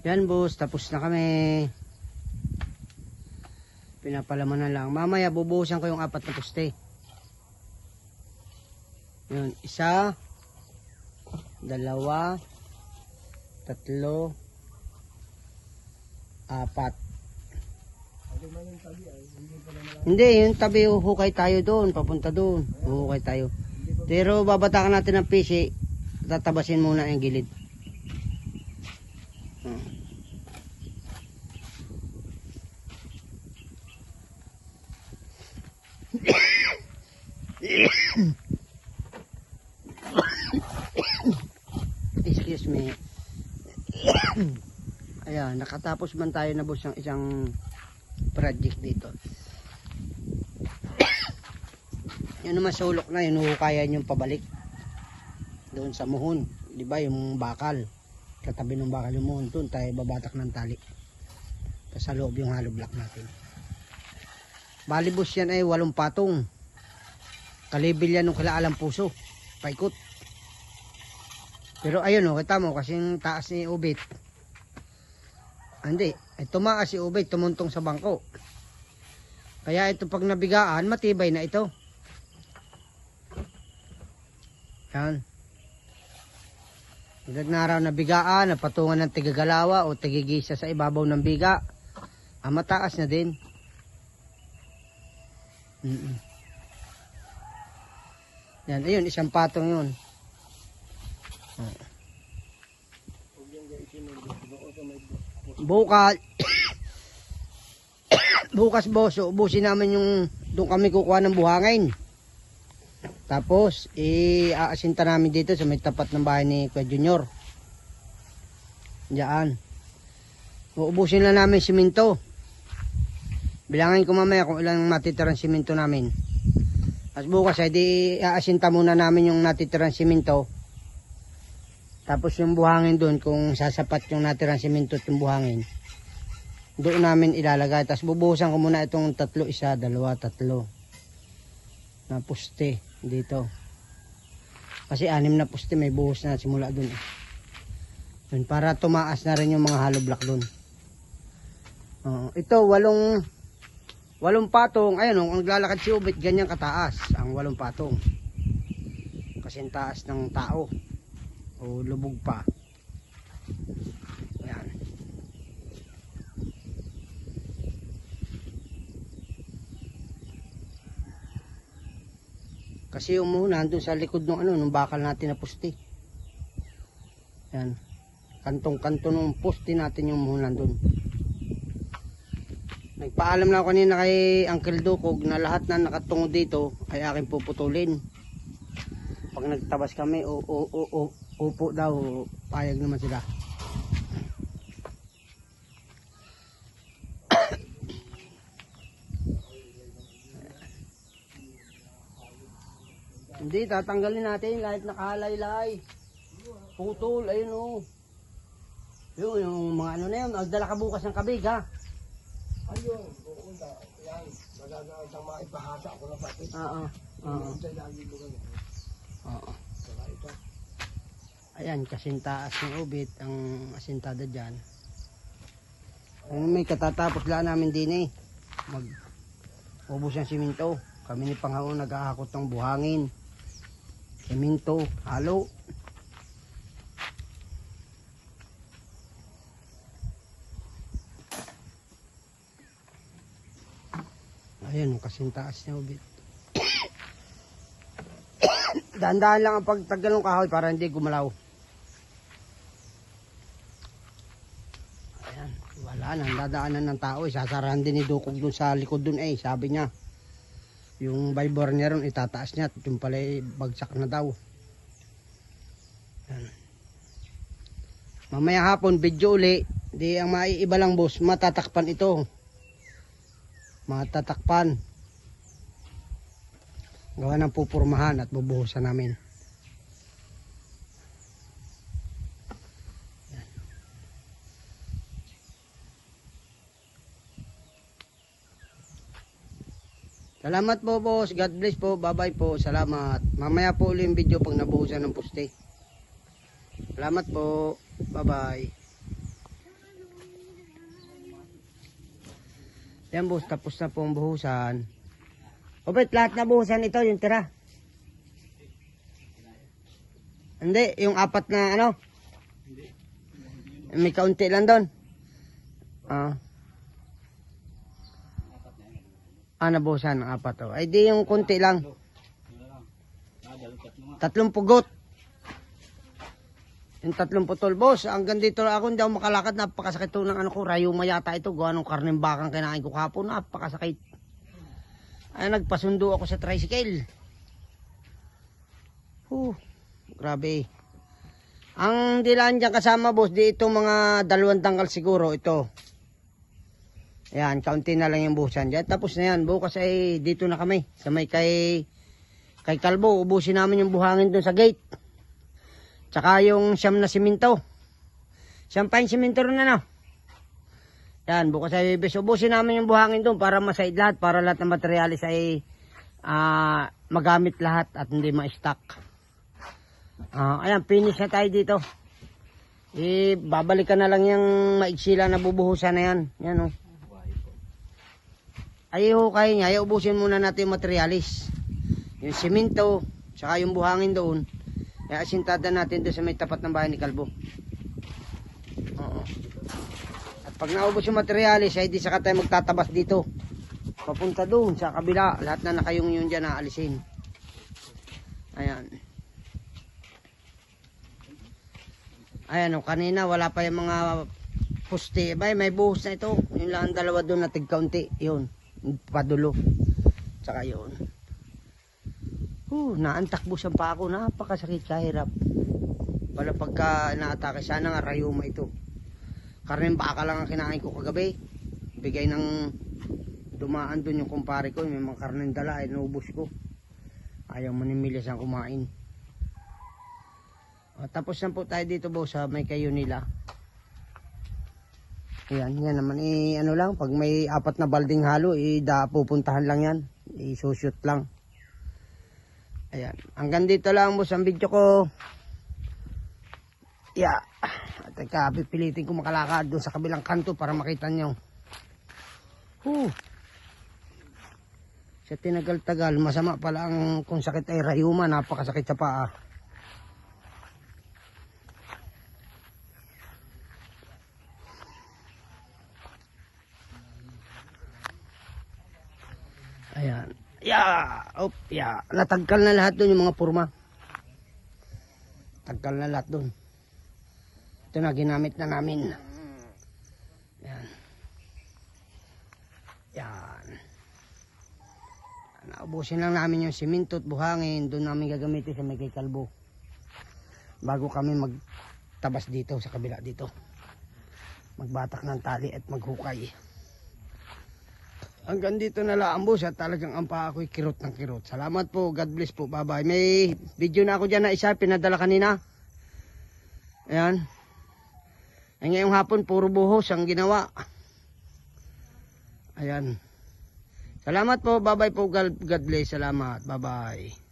Yan boss, tapos na kami. Pinapalaman na lang. Mamaya bubuhusan ko yung 4 na poste. Yun, 1, 2, 3, 4. Hindi, yung tabi hukay tayo doon, papunta doon. Hukay tayo. Pero babatakan natin ng pisi, tatabasin muna yung gilid. Excuse me. Ayan, nakatapos man tayo na boss ng isang project dito. Yun naman sulok na, hinuhukayan yung pabalik doon sa muhon, di ba, yung bakal, katabi ng bakal yung muhon, doon tayo babatak ng tali sa loob yung hollow block natin. Bali boss, yan ay 8 patong, kalibil yan ng Kilaalang Puso, paikot. Pero ayun o, kita mo kasing taas ni Ubit. Hindi, ay tumaas si Ubit, tumuntong sa bangko. Kaya ito pag nabigaan, matibay na ito. Yan. Ilag na araw na bigaan, napatungan ng tigagalawa o tigigisa sa ibabaw ng biga. Mataas na din. Yan, ayun, 1 patong yun. Bukas boss, ubusin namin yung doon kami kukuha ng buhangin. Tapos iaasinta namin dito sa may tapat ng bahay ni Kuya Junior. Diyan. Uubusin lang namin simento. Bilangin ko mamaya kung ilang matitirang simento namin. At bukas ay di aasinta muna namin yung natitirang simento. Tapos yung buhangin doon, kung sasapat yung natirang simento at yung buhangin, doon namin ilalagay. Tapos bubuhusan ko muna itong 3, 1, 2, 3 na poste dito. Kasi 6 na poste may buhos na simula doon. Yun, para tumaas na rin yung mga hollow block doon. Ito 8 patong. Ayun, kung naglalakad si Ubit, ganyan kataas ang 8 patong. Kasi taas ng tao. O lubog pa. Ayan. Kasi umuulan doon sa likod ng nung bakal natin na poste. Ayan. Kantong-kanto ng poste natin yung umuulan doon. Nagpaalam na ako kanina kay Uncle Dukog na lahat na nakatungo dito ay aking puputulin. Pag nagtabas kami, upo daw, payag naman sila. Hindi, tatanggalin natin kahit nakahalaylay. Putol, ayun o. Yun, yung mga ano na yun, magdala ka bukas ng kabig ha. Ayun, pupunta. Yan, magagawang maipahasa ako na pati. Oo. Saka ito. Ayan, kasing taas ng Ubit, ang asintada dyan. May katatapos lang namin din eh. Mag-ubos ng siminto. Kami ni Panghaon nag-ahakot ng buhangin. Siminto, halo. Ayan, kasing taas ng Ubit. Dahan-dahan lang ang pagtagal ng kahoy para hindi gumalaw. Ayan, wala nang dadaanan ng tao. Sasarahan din ni Dukog dun sa likod dun eh. Sabi niya, yung vibor niya ron itataas niya. Yung pala bagsak na daw. Ayan. Mamaya hapon, video uli. Di ang maiiba lang boss, matatakpan ito. Matatakpan. Gawa ng pupurmahan at bubuhusan namin. Yan. Salamat po boss. God bless po. Bye bye po. Salamat. Mamaya po ulit yung video pag nabuhusan ng poste. Salamat po. Bye-bye. Yan boss, tapos na po ang buhusan. O ba't lahat na buhusan ito, yung tira? Hindi, yung apat na ano? May kaunti lang doon. Nabuhusan ng apat to. Ay di yung kunti lang. 3 pugot. Yung 3 putol, boss. Hanggang dito ako, hindi ako makalakad. Napakasakit to ng ano ko. Rayuma yata ito. Gawa ng karneng bakang kinain ko kahapon. Napakasakit. Ay, nagpasundo ako sa tricycle. Grabe. Ang dilaan dyan kasama, boss, di ito mga 2 tangkal siguro. Ito. Ayan, kaunti na lang yung buhusan dyan. Tapos na yan. Bukas ay dito na kami. Sa may kay Kalbo. Ubusin namin yung buhangin dun sa gate. Tsaka yung siyam na siminto. Siyam pa yung siminto rin na. Yan, bukas ay ubusin namin yung buhangin doon para masaid lahat. Para lahat ng materialis ay magamit lahat at hindi ma-stock. Ayan, finish na tayo dito. Babalikan na lang yung maigsila na bubuhusan na yan. Yan o. Ayaw kayo niya, ubusin muna natin yung materialis. Yung siminto, tsaka yung buhangin doon. Asintada natin doon sa may tapat ng bahay ni Kalbo. Oo. At pag naubos yung materialis, ay di saka tayo magtatabas dito. Papunta doon sa kabila. Lahat na nakayong yun dyan na alisin. Ayan. Ayan o, kanina wala pa yung mga puste. May buhos na ito. Yung lang 2 doon na tigkaunti. Yun. Padulo. Tsaka yun. Naantakbusan pa ako. Napakasakit sa hirap. Wala pagka naatake. Sana nga rayuma ito. Karneng baka lang ang kinain ko kagabi. Bigay ng dumaan dun yung kumpare ko. May mga karneng dala. Inubos ko. Ayaw manimilis ang kumain. Tapos na po tayo dito, boss. May kayo nila. Ayan. Yan naman. Ano lang. Pag may 4 na balding halo, pupuntahan lang yan. Isushoot lang. Ayan. Hanggang dito lang, boss, ang video ko. Yeah. Teka, pipilitin ko makalakad doon sa kabilang kanto para makita nyo. Sa tinagal-tagal, masama pala ang kung sakit ay rayuma. Napakasakit sa paa. Ayan. Natagkal na lahat doon yung mga purma. Tagkal na lahat doon. Ito na, ginamit na namin. Yan. Naubusin lang namin yung siminto at buhangin. Doon namin gagamitin sa may kay Kalbo. Bago kami magtabas dito sa kabila dito. Magbatak ng tali at maghukay. Hanggang dito na lang, boss, at talagang ang paa ako'y kirot ng kirot. Salamat po, God bless po, bye-bye. May video na ako dyan na isa, pinadala kanina. Ayan. Ay ngayong hapon, puro buhos ang ginawa. Ayan. Salamat po, bye-bye po, God bless, salamat, bye-bye.